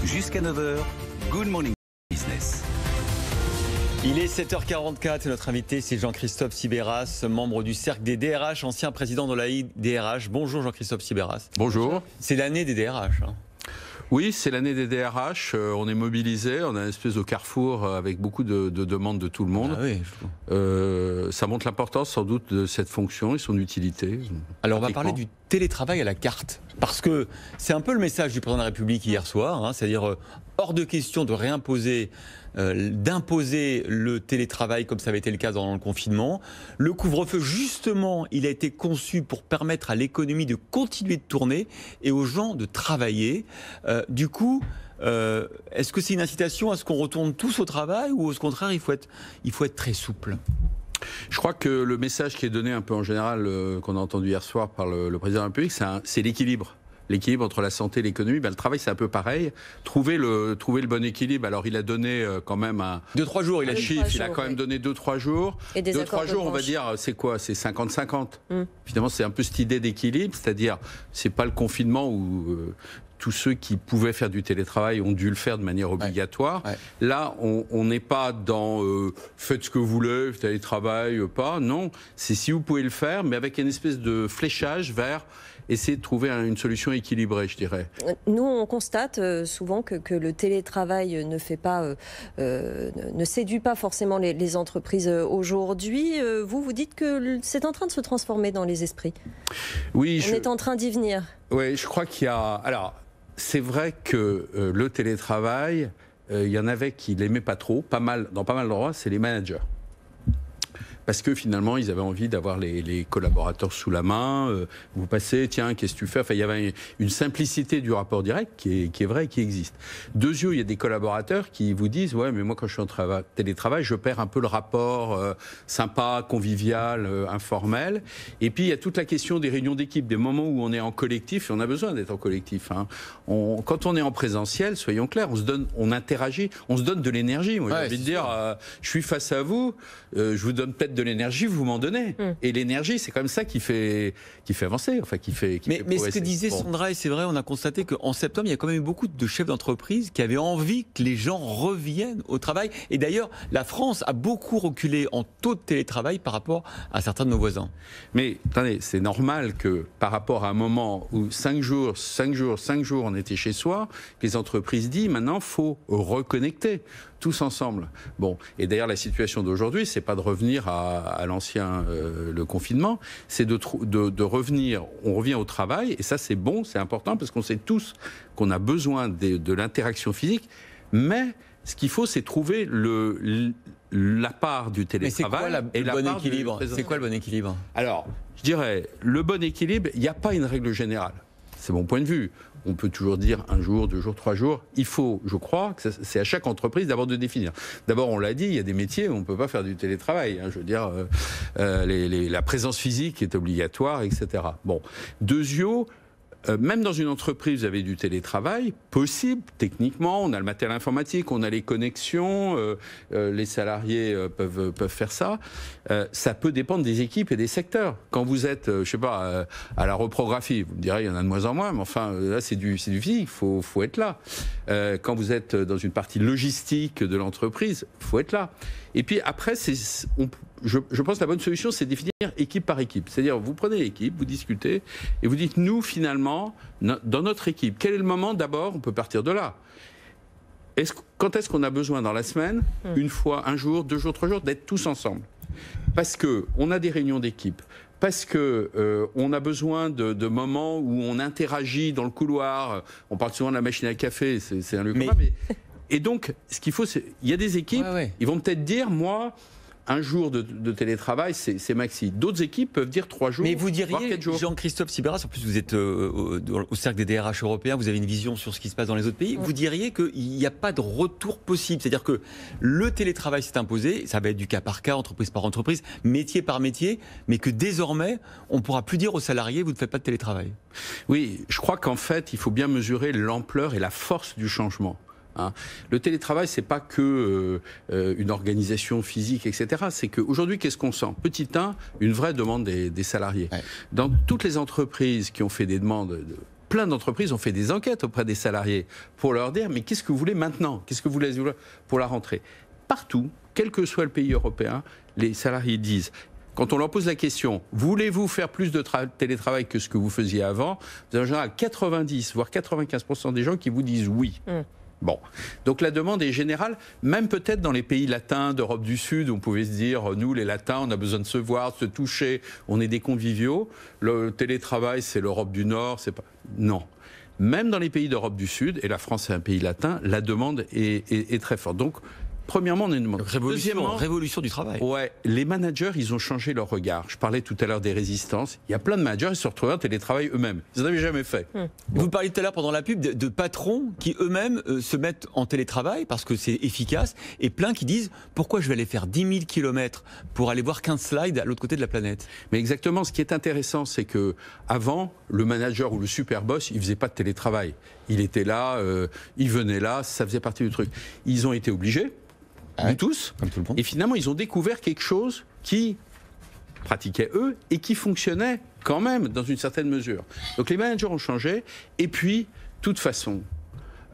Jusqu'à 9h, Good Morning Business. Il est 7h44 et notre invité c'est Jean-Christophe Sibéras, membre du Cercle des DRH, ancien président de la DRH. Bonjour Jean-Christophe Sibéras. Bonjour. C'est l'année des DRH. Oui, c'est l'année des DRH. On est mobilisé, on a une espèce de carrefour avec beaucoup de demandes de tout le monde. Ah oui. Ça montre l'importance sans doute de cette fonction et son utilité. Alors on va parler du télétravail à la carte, parce que c'est un peu le message du président de la République hier soir, c'est-à-dire hors de question de réimposer, d'imposer le télétravail comme ça avait été le cas dans le confinement. Le couvre-feu, justement, il a été conçu pour permettre à l'économie de continuer de tourner et aux gens de travailler. Du coup, est-ce que c'est une incitation à ce qu'on retourne tous au travail ou au contraire, il faut être très souple ? Je crois que le message qui est donné un peu en général, qu'on a entendu hier soir par le président de la République, c'est l'équilibre. L'équilibre entre la santé et l'économie, le travail c'est un peu pareil. Trouver le bon équilibre. Alors il a donné quand même un 2-3 jours, il a chiffre, il a quand même donné 2-3 jours. 2-3 jours, on va dire, c'est quoi? C'est 50-50. Finalement, c'est un peu cette idée d'équilibre, c'est-à-dire, c'est pas le confinement où tous ceux qui pouvaient faire du télétravail ont dû le faire de manière obligatoire. Ouais. Là, on n'est pas dans faites ce que vous voulez, télétravail, pas. Non, c'est si vous pouvez le faire, mais avec une espèce de fléchage vers essayer de trouver une solution équilibrée, je dirais. Nous, on constate souvent que le télétravail ne séduit pas forcément les entreprises aujourd'hui. Vous dites que c'est en train de se transformer dans les esprits. Oui, on est en train d'y venir. Oui, je crois qu'il y a... Alors, c'est vrai que le télétravail, il y en avait qui l'aimaient pas trop, dans pas mal d'endroits, c'est les managers. Parce que finalement, ils avaient envie d'avoir les collaborateurs sous la main. Vous passez, tiens, qu'est-ce que tu fais? Enfin, il y avait une simplicité du rapport direct qui est vrai et qui existe. Deuxièmement, il y a des collaborateurs qui vous disent, ouais, mais moi, quand je suis en télétravail, je perds un peu le rapport sympa, convivial, informel. Et puis, il y a toute la question des réunions d'équipe, des moments où on est en collectif, et on a besoin d'être en collectif. Quand on est en présentiel, soyons clairs, on interagit, on se donne de l'énergie. Moi, j'ai envie de dire, je suis face à vous, je vous donne peut-être de l'énergie, vous m'en donnez. Et l'énergie, c'est quand même ça qui fait avancer, enfin qui fait mais ce que disait Sandra, et c'est vrai, on a constaté qu'en septembre, il y a quand même eu beaucoup de chefs d'entreprise qui avaient envie que les gens reviennent au travail. Et d'ailleurs, la France a beaucoup reculé en taux de télétravail par rapport à certains de nos voisins. Mais attendez, c'est normal que par rapport à un moment où 5 jours, on était chez soi, que les entreprises disent maintenant, faut reconnecter tous ensemble. Bon, et d'ailleurs, la situation d'aujourd'hui, c'est pas de revenir à l'ancien le confinement, c'est de revenir, on revient au travail, et ça c'est bon, c'est important, parce qu'on sait tous qu'on a besoin de l'interaction physique, mais ce qu'il faut, c'est trouver la part du télétravail et la part du présentiel. C'est quoi le bon équilibre? Alors, je dirais, le bon équilibre, il n'y a pas une règle générale. C'est mon point de vue. On peut toujours dire 1 jour, 2 jours, 3 jours. Il faut, je crois, que c'est à chaque entreprise d'abord de définir. D'abord, on l'a dit, il y a des métiers où on ne peut pas faire du télétravail. Je veux dire, la présence physique est obligatoire, etc. Bon. Deuxièmement, même dans une entreprise, vous avez du télétravail possible, techniquement. On a le matériel informatique, on a les connexions, les salariés peuvent faire ça. Ça peut dépendre des équipes et des secteurs. Quand vous êtes, je sais pas, à la reprographie, vous me direz, il y en a de moins en moins, mais enfin, là, c'est du physique, il faut être là. Quand vous êtes dans une partie logistique de l'entreprise, il faut être là. Et puis après, je pense que la bonne solution, c'est de définir équipe par équipe. C'est-à-dire, vous prenez l'équipe, vous discutez, et vous dites, nous, finalement, dans notre équipe, quel est le moment d'abord? On peut partir de là. Quand est-ce qu'on a besoin dans la semaine, une fois, 1 jour, 2 jours, 3 jours, d'être tous ensemble? Parce qu'on a des réunions d'équipe, parce qu'on a besoin de moments où on interagit dans le couloir. On parle souvent de la machine à café, c'est un lieu commun, mais... Et donc, ce qu'il faut, c'est... Il y a des équipes, ils vont peut-être dire, moi... 1 jour de télétravail, c'est maxi. D'autres équipes peuvent dire 3 jours. Mais vous diriez, Jean-Christophe Sibéras, en plus vous êtes au cercle des DRH européens, vous avez une vision sur ce qui se passe dans les autres pays, vous diriez qu'il n'y a pas de retour possible. C'est-à-dire que le télétravail s'est imposé, ça va être du cas par cas, entreprise par entreprise, métier par métier, mais que désormais, on ne pourra plus dire aux salariés, vous ne faites pas de télétravail. Oui, je crois qu'en fait, il faut bien mesurer l'ampleur et la force du changement. Le télétravail, c'est pas que une organisation physique, etc. C'est qu'aujourd'hui, qu'est-ce qu'on sent? Petit 1, une vraie demande des salariés. Dans toutes les entreprises qui ont fait des demandes plein d'entreprises ont fait des enquêtes auprès des salariés pour leur dire mais qu'est-ce que vous voulez maintenant? Qu'est-ce que vous voulez pour la rentrée? Partout, quel que soit le pays européen, les salariés disent, quand on leur pose la question, voulez-vous faire plus de télétravail que ce que vous faisiez avant? Vous avez en général 90 voire 95% des gens qui vous disent oui. Bon, donc la demande est générale, même peut-être dans les pays latins d'Europe du Sud, où on pouvait se dire, nous les latins, on a besoin de se voir, de se toucher, on est des conviviaux. Le télétravail, c'est l'Europe du Nord, c'est pas... Non. Même dans les pays d'Europe du Sud, et la France est un pays latin, la demande est très forte. Donc, premièrement, on a une demande. Révolution du travail. Ouais, les managers, ils ont changé leur regard. Je parlais tout à l'heure des résistances. Il y a plein de managers, ils se retrouvent en télétravail eux-mêmes. Ils n'en avaient jamais fait. Bon. Vous parliez tout à l'heure pendant la pub de patrons qui eux-mêmes se mettent en télétravail parce que c'est efficace, et plein qui disent pourquoi je vais aller faire 10 000 km pour aller voir 15 slides à l'autre côté de la planète. Mais exactement, ce qui est intéressant, c'est que avant, le manager ou le super boss, il faisait pas de télétravail. Il était là, il venait là, ça faisait partie du truc. Ils ont été obligés. Nous tous, comme tout le monde. Et finalement, ils ont découvert quelque chose qui pratiquaient eux et qui fonctionnait quand même dans une certaine mesure. Donc les managers ont changé, et puis, de toute façon,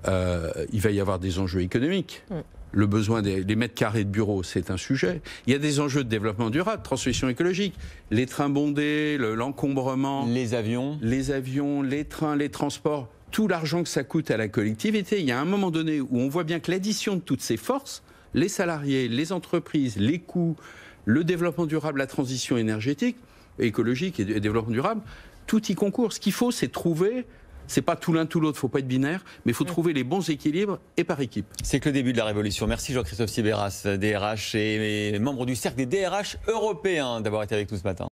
il va y avoir des enjeux économiques. Le besoin des mètres carrés de bureaux, c'est un sujet. Il y a des enjeux de développement durable, transition écologique, les trains bondés, l'encombrement, les avions, les trains, les transports, tout l'argent que ça coûte à la collectivité. Il y a un moment donné où on voit bien que l'addition de toutes ces forces, les salariés, les entreprises, les coûts, le développement durable, la transition énergétique, écologique et développement durable, tout y concourt. Ce qu'il faut, c'est trouver, c'est pas tout l'un tout l'autre, il ne faut pas être binaire, mais il faut trouver les bons équilibres et par équipe. C'est que le début de la révolution. Merci Jean-Christophe Sibéras, DRH et membre du cercle des DRH européens, d'avoir été avec nous ce matin.